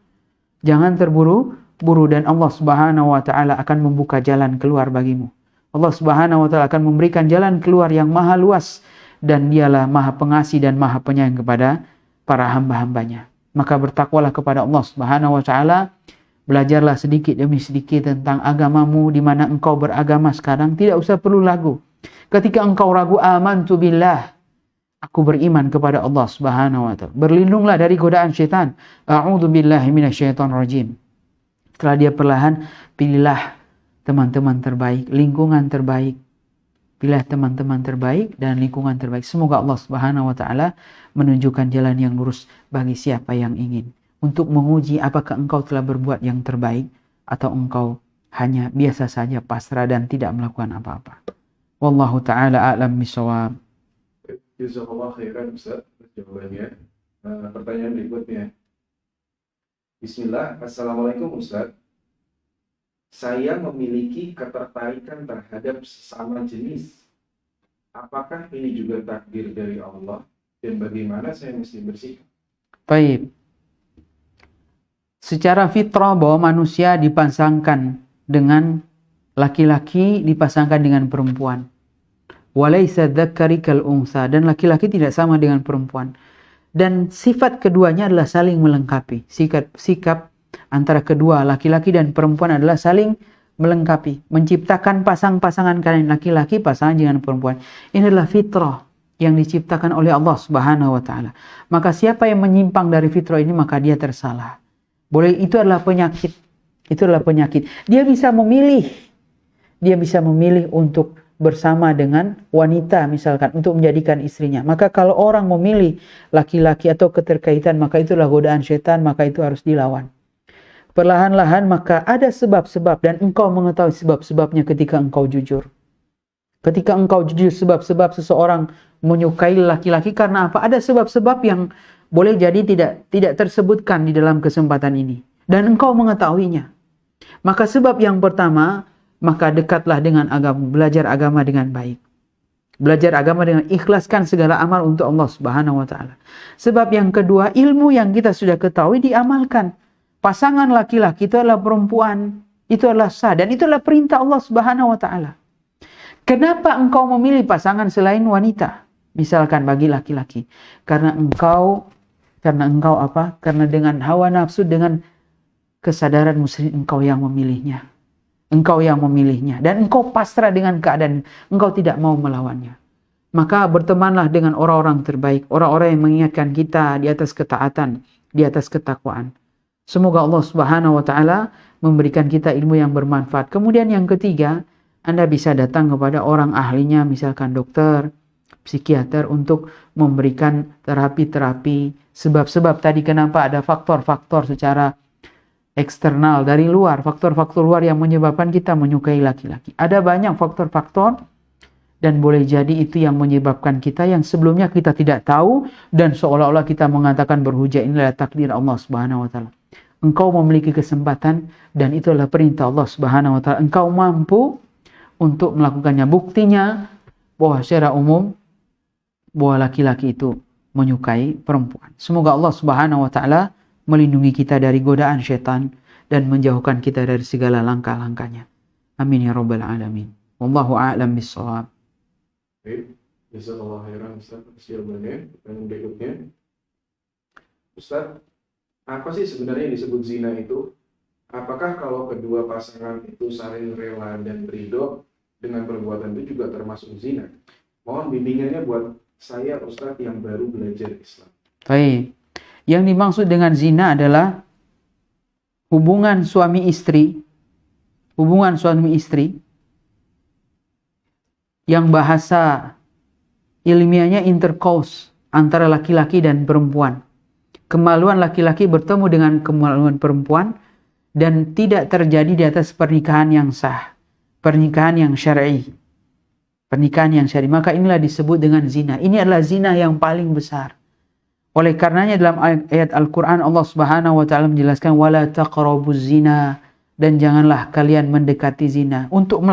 Jangan terburu-buru, dan Allah Subhanahu wa taala akan membuka jalan keluar bagimu. Allah Subhanahu wa taala akan memberikan jalan keluar yang maha luas, dan dialah maha pengasih dan maha penyayang kepada para hamba-hambanya. Maka bertakwalah kepada Allah Subhanahu wa taala. Belajarlah sedikit demi sedikit tentang agamamu di mana engkau beragama sekarang. Tidak usah perlu ragu. Ketika engkau ragu, amantu billah, aku beriman kepada Allah Subhanahu wa taala. Berlindunglah dari godaan syaitan. A'udzu billahi minasyaitonir rajim. Setelah dia perlahan, pilihlah teman-teman terbaik, lingkungan terbaik. Pilih teman-teman terbaik dan lingkungan terbaik. Semoga Allah Subhanahu wa taala menunjukkan jalan yang lurus bagi siapa yang ingin. Untuk menguji apakah engkau telah berbuat yang terbaik atau engkau hanya biasa saja pasrah dan tidak melakukan apa-apa. Wallahu taala a'lam bishawab. Jazakallah khairan Ustaz jawabannya. Pertanyaan berikutnya. Bismillah, Assalamualaikum Ustaz. Saya memiliki ketertarikan terhadap sesama jenis. Apakah ini juga takdir dari Allah dan bagaimana saya mesti bersikap? Baik. Secara fitrah bahwa manusia dipasangkan dengan laki-laki dipasangkan dengan perempuan. Walaysa dzakari kal unsa, dan laki-laki tidak sama dengan perempuan. Dan sifat keduanya adalah saling melengkapi. Sikap antara kedua laki-laki dan perempuan adalah saling melengkapi. Menciptakan pasangan kalian laki-laki pasangan dengan perempuan. Ini adalah fitrah yang diciptakan oleh Allah Subhanahu wa taala. Maka siapa yang menyimpang dari fitrah ini maka dia tersalah. Boleh, itu adalah penyakit. Itu adalah penyakit. Dia bisa memilih. Dia bisa memilih untuk bersama dengan wanita misalkan untuk menjadikan istrinya. Maka kalau orang memilih laki-laki atau keterkaitan maka itulah godaan syaitan, maka itu harus dilawan. Perlahan-lahan maka ada sebab-sebab dan engkau mengetahui sebab-sebabnya ketika engkau jujur. Ketika engkau jujur sebab-sebab seseorang menyukai laki-laki karena apa? Ada sebab-sebab yang boleh jadi tidak tersebutkan di dalam kesempatan ini. Dan engkau mengetahuinya. Maka sebab yang pertama, maka dekatlah dengan agama. Belajar agama dengan baik. Belajar agama dengan ikhlaskan segala amal untuk Allah Subhanahu wa taala. Sebab yang kedua, ilmu yang kita sudah ketahui diamalkan. Pasangan laki-laki itu adalah perempuan. Itu adalah sah. Dan itu adalah perintah Allah Subhanahu wa taala. Kenapa engkau memilih pasangan selain wanita? Misalkan bagi laki-laki. Karena engkau apa? Karena dengan hawa nafsu, dengan kesadaran muslim engkau yang memilihnya. Engkau yang memilihnya. Dan engkau pasrah dengan keadaan. Engkau tidak mau melawannya. Maka bertemanlah dengan orang-orang terbaik. Orang-orang yang mengingatkan kita di atas ketaatan. Di atas ketakwaan. Semoga Allah Subhanahu wa taala memberikan kita ilmu yang bermanfaat. Kemudian yang ketiga, Anda bisa datang kepada orang ahlinya, misalkan dokter, psikiater, untuk memberikan terapi-terapi. Sebab-sebab tadi kenapa ada faktor-faktor secara eksternal dari luar, faktor-faktor luar yang menyebabkan kita menyukai laki-laki. Ada banyak faktor-faktor dan boleh jadi itu yang menyebabkan kita yang sebelumnya kita tidak tahu dan seolah-olah kita mengatakan berhujah inilah takdir Allah Subhanahu wa taala. Engkau memiliki kesempatan dan itu adalah perintah Allah Subhanahu wa taala. Engkau mampu untuk melakukannya. Buktinya bahwa secara umum bahwa laki-laki itu menyukai perempuan. Semoga Allah Subhanahu wa taala melindungi kita dari godaan syaitan dan menjauhkan kita dari segala langkah-langkahnya. Amin ya rabbal alamin. Wallahu a'lam bishawab. Baik, jazakallahu khairan Ustaz atas jawabannya. Dan berikutnya, Ustaz, apa sih sebenarnya yang disebut zina itu? Apakah kalau kedua pasangan itu saling rela dan ridho dengan perbuatan itu juga termasuk zina? Mohon bimbingannya buat saya Ustadz yang baru belajar Islam. Baik. Yang dimaksud dengan zina adalah hubungan suami istri yang bahasa ilmiahnya intercourse antara laki-laki dan perempuan. Kemaluan laki-laki bertemu dengan kemaluan perempuan dan tidak terjadi di atas pernikahan yang sah, pernikahan yang syar'i. Pernikahan yang syar'i, maka inilah disebut dengan zina. Ini adalah zina yang paling besar. Oleh karenanya dalam ayat Al-Quran Allah Subhanahu wa taala menjelaskan wala taqrabuz zina, dan janganlah kalian mendekati zina. Untuk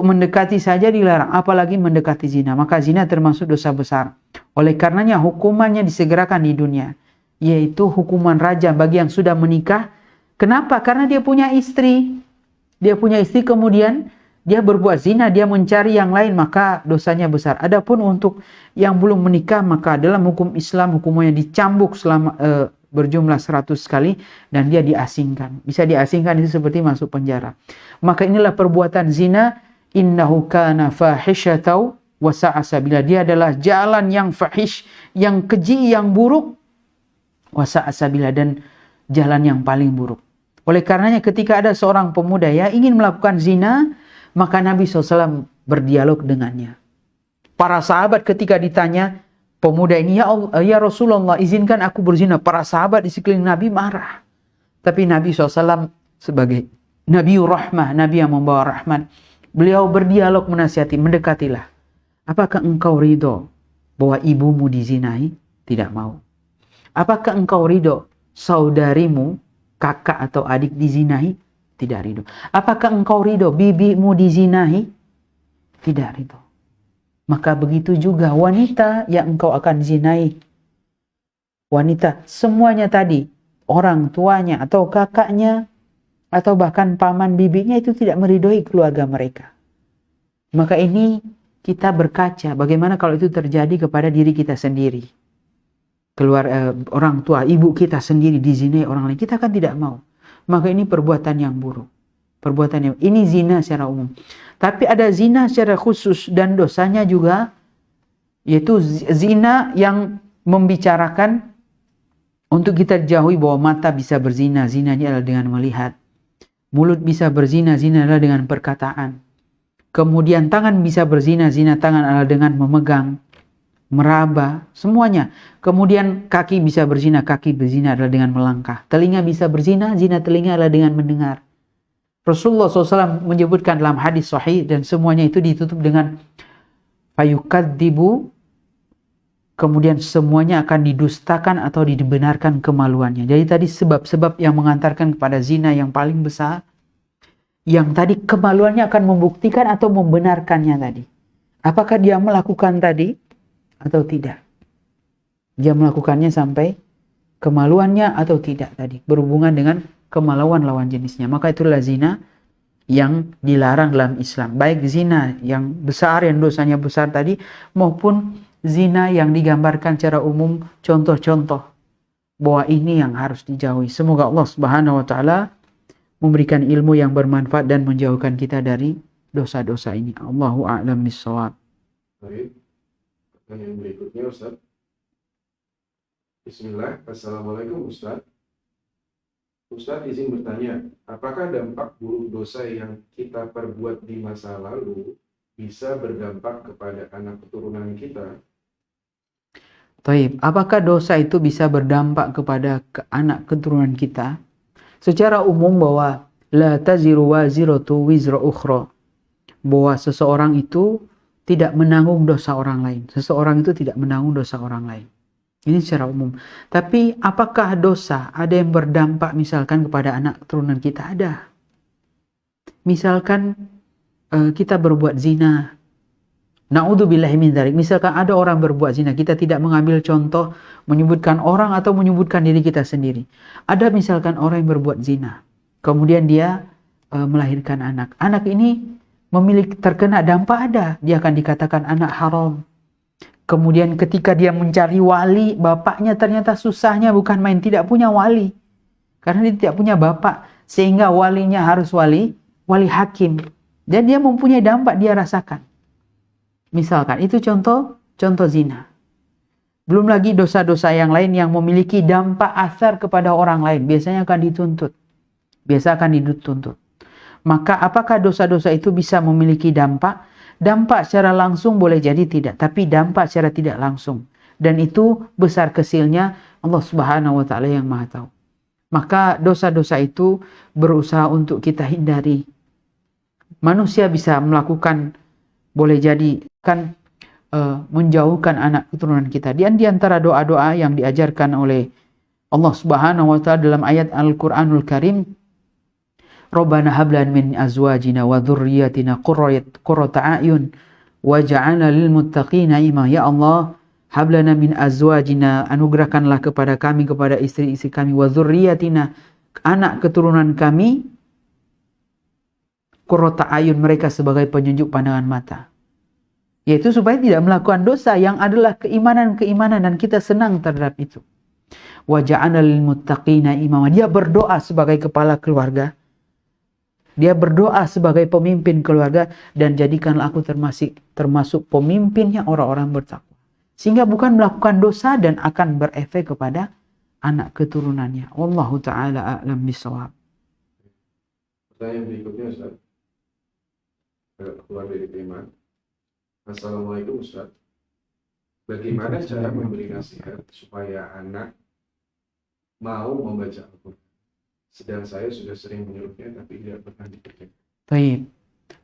mendekati saja dilarang, apalagi mendekati zina. Maka zina termasuk dosa besar. Oleh karenanya hukumannya disegerakan di dunia, yaitu hukuman rajam bagi yang sudah menikah. Kenapa? Karena dia punya istri. Dia punya istri kemudian dia berbuat zina, dia mencari yang lain, maka dosanya besar. Adapun untuk yang belum menikah, maka dalam hukum Islam hukumnya dicambuk selama berjumlah 100 kali dan dia diasingkan. Bisa diasingkan itu seperti masuk penjara. Maka inilah perbuatan zina, innahu kana fahisyatan wa sa'a sabila. Dia adalah jalan yang fahish, yang keji, yang buruk, wa sa'a sabila, dan jalan yang paling buruk. Oleh karenanya ketika ada seorang pemuda yang ingin melakukan zina, maka Nabi SAW berdialog dengannya. Para sahabat ketika ditanya, pemuda ini, ya Rasulullah, izinkan aku berzina. Para sahabat di sekeliling Nabi marah. Tapi Nabi SAW sebagai Nabi Rahmah, Nabi yang membawa rahmat, beliau berdialog menasihati, mendekatilah. Apakah engkau ridho bahwa ibumu dizinai? Tidak mau. Apakah engkau ridho saudarimu, kakak atau adik dizinai? Tidak ridho. Apakah engkau ridho bibimu dizinai? Tidak ridho. Maka begitu juga wanita yang engkau akan zinai. Wanita, semuanya tadi, orang tuanya atau kakaknya, atau bahkan paman bibinya itu tidak meridhoi keluarga mereka. Maka ini kita berkaca bagaimana kalau itu terjadi kepada diri kita sendiri. Orang tua, ibu kita sendiri dizinai orang lain, kita kan tidak mau. Maka ini perbuatan yang buruk. Ini zina secara umum. Tapi ada zina secara khusus dan dosanya juga, yaitu zina yang membicarakan untuk kita jauhi bahwa mata bisa berzina, zinanya adalah dengan melihat. Mulut bisa berzina, zina adalah dengan perkataan. Kemudian tangan bisa berzina, zina tangan adalah dengan memegang, meraba, semuanya. Kemudian kaki bisa berzina, kaki berzina adalah dengan melangkah. Telinga bisa berzina, zina telinga adalah dengan mendengar. Rasulullah SAW menyebutkan dalam hadis sahih, dan semuanya itu ditutup dengan fayukadzibu, kemudian semuanya akan didustakan atau dibenarkan kemaluannya. Jadi tadi sebab-sebab yang mengantarkan kepada zina yang paling besar, yang tadi kemaluannya akan membuktikan atau membenarkannya tadi. Apakah dia melakukan tadi atau tidak? Dia melakukannya sampai kemaluannya atau tidak tadi, berhubungan dengan kemaluan lawan jenisnya. Maka itulah zina yang dilarang dalam Islam. Baik zina yang besar, yang dosanya besar tadi, maupun zina yang digambarkan secara umum, contoh-contoh bahwa ini yang harus dijauhi. Semoga Allah Subhanahu wa taala memberikan ilmu yang bermanfaat dan menjauhkan kita dari dosa-dosa ini. Allahu a'lam bissawab. Baik. Pertanyaan berikutnya, Ustaz. Bismillah. Assalamualaikum, Ustaz. Ustaz izin bertanya, apakah dampak buruk dosa yang kita perbuat di masa lalu bisa berdampak kepada anak keturunan kita? Taib, apakah dosa itu bisa berdampak kepada anak keturunan kita? Secara umum bahwa la taziru waziratu wizra ukhra, bahwa seseorang itu tidak menanggung dosa orang lain. Seseorang itu tidak menanggung dosa orang lain. Ini secara umum. Tapi apakah dosa ada yang berdampak misalkan kepada anak keturunan kita? Ada. Misalkan kita berbuat zina. Na'udzubillahi min dzalik. Misalkan ada orang berbuat zina, kita tidak mengambil contoh menyebutkan orang atau menyebutkan diri kita sendiri. Ada misalkan orang yang berbuat zina, kemudian dia melahirkan anak. Anak ini memiliki terkena dampak, ada. Dia akan dikatakan anak haram. Kemudian ketika dia mencari wali, bapaknya ternyata susahnya bukan main, tidak punya wali. Karena dia tidak punya bapak, sehingga walinya harus wali hakim. Dan dia mempunyai dampak, dia rasakan. Misalkan, itu contoh zina. Belum lagi dosa-dosa yang lain yang memiliki dampak asar kepada orang lain. Biasanya akan dituntut. Maka apakah dosa-dosa itu bisa memiliki dampak? Dampak secara langsung boleh jadi tidak, tapi dampak secara tidak langsung. Dan itu besar kecilnya Allah Subhanahu wa taala yang Maha tahu. Maka dosa-dosa itu berusaha untuk kita hindari. Manusia bisa melakukan, boleh jadi kan menjauhkan anak keturunan kita. Di antara doa-doa yang diajarkan oleh Allah Subhanahu wa taala dalam ayat Al-Qur'anul Karim, Rabbana hablan min azwajina wa dhurriyyatina qurrata a'yun waj'alna lil muttaqina imama. Ya Allah, hablana min azwajina, anugerahkanlah kepada kami, kepada istri-istri kami, wa dhurriyyatina, anak keturunan kami, qurrata ayun, mereka sebagai penunjuk pandangan mata. Yaitu supaya tidak melakukan dosa yang adalah keimanan-keimanan dan kita senang terhadap itu. Wa ja'alna lil muttaqina imama. Dia berdoa sebagai kepala keluarga. Dia berdoa sebagai pemimpin keluarga, dan jadikanlah aku termasuk pemimpinnya orang-orang bertakwa. Sehingga bukan melakukan dosa dan akan berefek kepada anak keturunannya. Wallahu ta'ala a'lam bishawab. Pertanyaan berikutnya, Ustaz. Keluar dari tema. Assalamualaikum, Ustaz. Bagaimana cara memberi nasihat supaya anak mau membaca Al-Quran? Sedang saya sudah sering menyuruhnya tapi tidak pernah dikerjakan. Baik.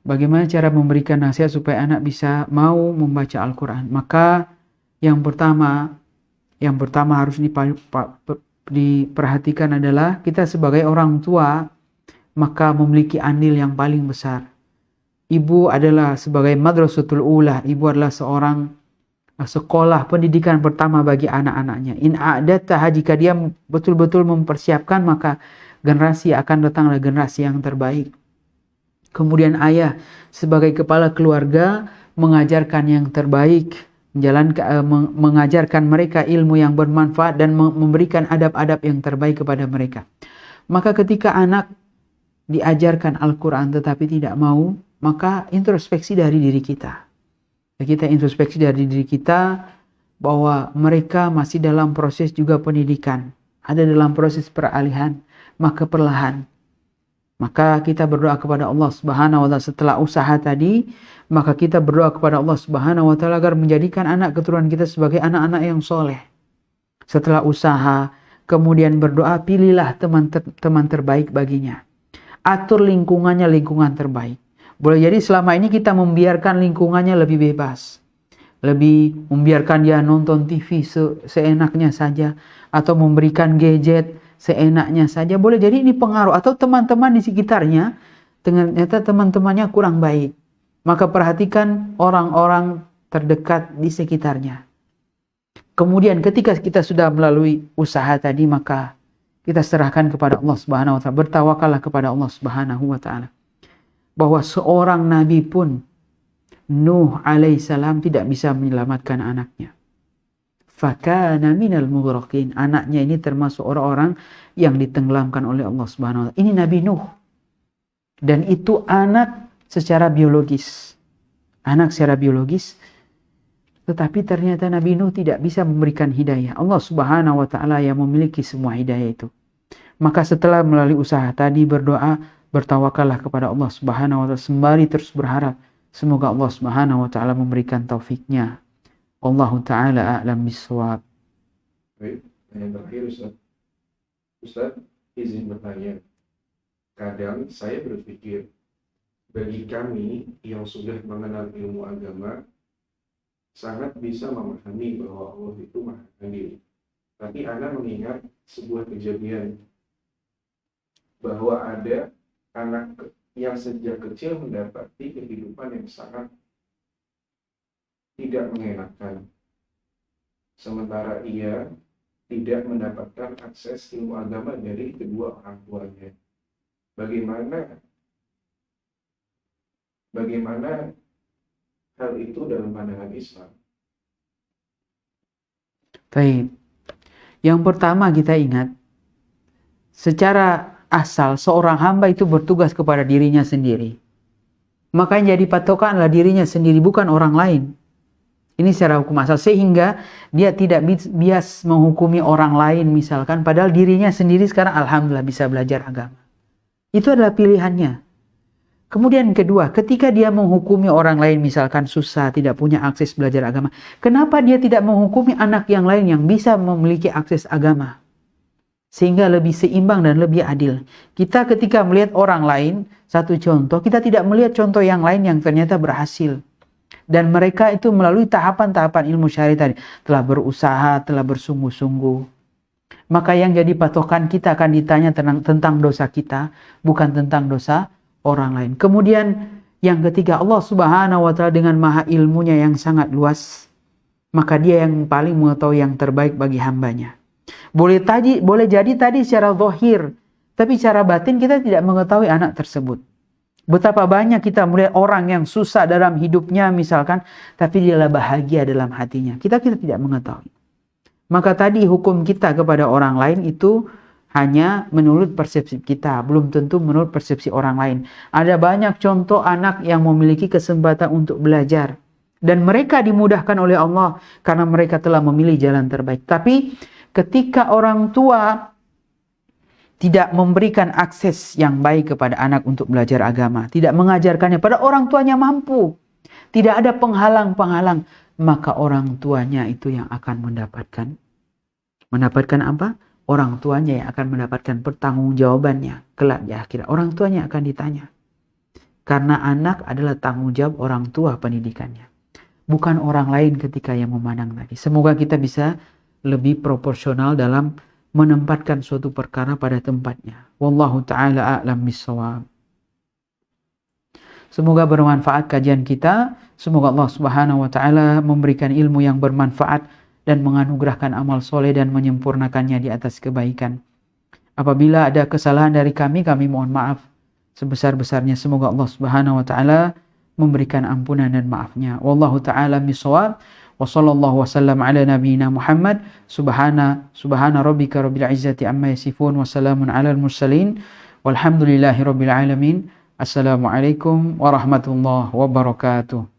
Bagaimana cara memberikan nasihat supaya anak bisa mau membaca Al-Quran? Maka yang pertama harus diperhatikan adalah kita sebagai orang tua maka memiliki andil yang paling besar. Ibu adalah sebagai madrasatul ula, ibu adalah seorang sekolah pendidikan pertama bagi anak-anaknya. In a'dataha, jika dia betul-betul mempersiapkan, maka generasi akan datanglah generasi yang terbaik. Kemudian ayah sebagai kepala keluarga mengajarkan yang terbaik, mengajarkan mereka ilmu yang bermanfaat dan memberikan adab-adab yang terbaik kepada mereka. Maka ketika anak diajarkan Al-Quran tetapi tidak mau, maka introspeksi dari diri kita. Kita introspeksi dari diri kita bahwa mereka masih dalam proses juga pendidikan, ada dalam proses peralihan, maka perlahan. Maka kita berdoa kepada Allah Subhanahu wa taala setelah usaha tadi, maka kita berdoa kepada Allah Subhanahu wa taala agar menjadikan anak keturunan kita sebagai anak-anak yang soleh. Setelah usaha, kemudian berdoa, pilihlah teman terbaik baginya. Atur lingkungannya lingkungan terbaik. Boleh jadi selama ini kita membiarkan lingkungannya lebih bebas. Lebih membiarkan dia nonton TV seenaknya saja. Atau memberikan gadget seenaknya saja. Boleh jadi ini pengaruh. Atau teman-teman di sekitarnya, ternyata teman-temannya kurang baik. Maka perhatikan orang-orang terdekat di sekitarnya. Kemudian ketika kita sudah melalui usaha tadi, maka kita serahkan kepada Allah Subhanahu wa taala. Bertawakallah kepada Allah Subhanahu wa taala. Bahwa seorang nabi pun, Nuh alaihissalam, tidak bisa menyelamatkan anaknya. Fakana minal mughraqin. Anaknya ini termasuk orang-orang yang ditenggelamkan oleh Allah Subhanahu wa taala. Ini Nabi Nuh. Dan itu anak secara biologis. Anak secara biologis. Tetapi ternyata Nabi Nuh tidak bisa memberikan hidayah. Allah Subhanahu wa taala yang memiliki semua hidayah itu. Maka setelah melalui usaha tadi berdoa, bertawakallah kepada Allah Subhanahu wa taala, sembari terus berharap semoga Allah Subhanahu wa taala memberikan taufiknya. Wallahu taala a'lam bishawab. Baik, yang terakhir Ustaz. Ustaz, izin bertanya. Kadang saya berpikir bagi kami yang sudah mengenal ilmu agama sangat bisa memahami bahwa Allah itu Maha Adil. Tapi Ana mengingat sebuah kejadian bahwa ada anak yang sejak kecil mendapati kehidupan yang sangat tidak mengenakan. Sementara ia tidak mendapatkan akses ilmu agama dari kedua orang tuanya. Bagaimana hal itu dalam pandangan Islam? Baik. Yang pertama kita ingat, secara asal seorang hamba itu bertugas kepada dirinya sendiri. Maka yang jadi patokan adalah dirinya sendiri, bukan orang lain. Ini secara hukum asal. Sehingga dia tidak bias menghukumi orang lain misalkan. Padahal dirinya sendiri sekarang alhamdulillah bisa belajar agama. Itu adalah pilihannya. Kemudian kedua, ketika dia menghukumi orang lain misalkan susah, tidak punya akses belajar agama. Kenapa dia tidak menghukumi anak yang lain yang bisa memiliki akses agama? Sehingga lebih seimbang dan lebih adil. Kita ketika melihat orang lain, satu contoh, kita tidak melihat contoh yang lain yang ternyata berhasil. Dan mereka itu melalui tahapan-tahapan ilmu syar'i tadi. Telah berusaha, telah bersungguh-sungguh. Maka yang jadi patokan kita akan ditanya tentang dosa kita, bukan tentang dosa orang lain. Kemudian yang ketiga, Allah Subhanahu wa taala dengan maha ilmunya yang sangat luas, maka dia yang paling mengetahui yang terbaik bagi hambanya. Boleh jadi tadi secara zahir, tapi secara batin kita tidak mengetahui anak tersebut. Betapa banyak kita melihat orang yang susah dalam hidupnya misalkan, tapi dialah bahagia dalam hatinya. Kita tidak mengetahui. Maka tadi hukum kita kepada orang lain itu hanya menurut persepsi kita, belum tentu menurut persepsi orang lain. Ada banyak contoh anak yang memiliki kesempatan untuk belajar. Dan mereka dimudahkan oleh Allah karena mereka telah memilih jalan terbaik. Tapi ketika orang tua tidak memberikan akses yang baik kepada anak untuk belajar agama, tidak mengajarkannya pada orang tuanya mampu, tidak ada penghalang-penghalang, maka orang tuanya itu yang akan mendapatkan apa? Orang tuanya yang akan mendapatkan pertanggungjawabannya kelak di akhirat. Orang tuanya akan ditanya. Karena anak adalah tanggung jawab orang tua pendidikannya, bukan orang lain ketika yang memandang tadi. Semoga kita bisa lebih proporsional dalam menempatkan suatu perkara pada tempatnya. Wallahu ta'ala a'lam bissawab. Semoga bermanfaat kajian kita. Semoga Allah Subhanahu wa taala memberikan ilmu yang bermanfaat dan menganugerahkan amal soleh dan menyempurnakannya di atas kebaikan. Apabila ada kesalahan dari kami mohon maaf sebesar-besarnya. Semoga Allah Subhanahu wa taala memberikan ampunan dan maafnya. Wallahu ta'ala bissawab. Wa sallallahu wasallam ala nabiyyina Muhammad. Subhana rabbika rabbil izzati amma yasifun wa salamun alal mursalin walhamdulillahi rabbil alamin. Assalamualaikum warahmatullahi wabarakatuh.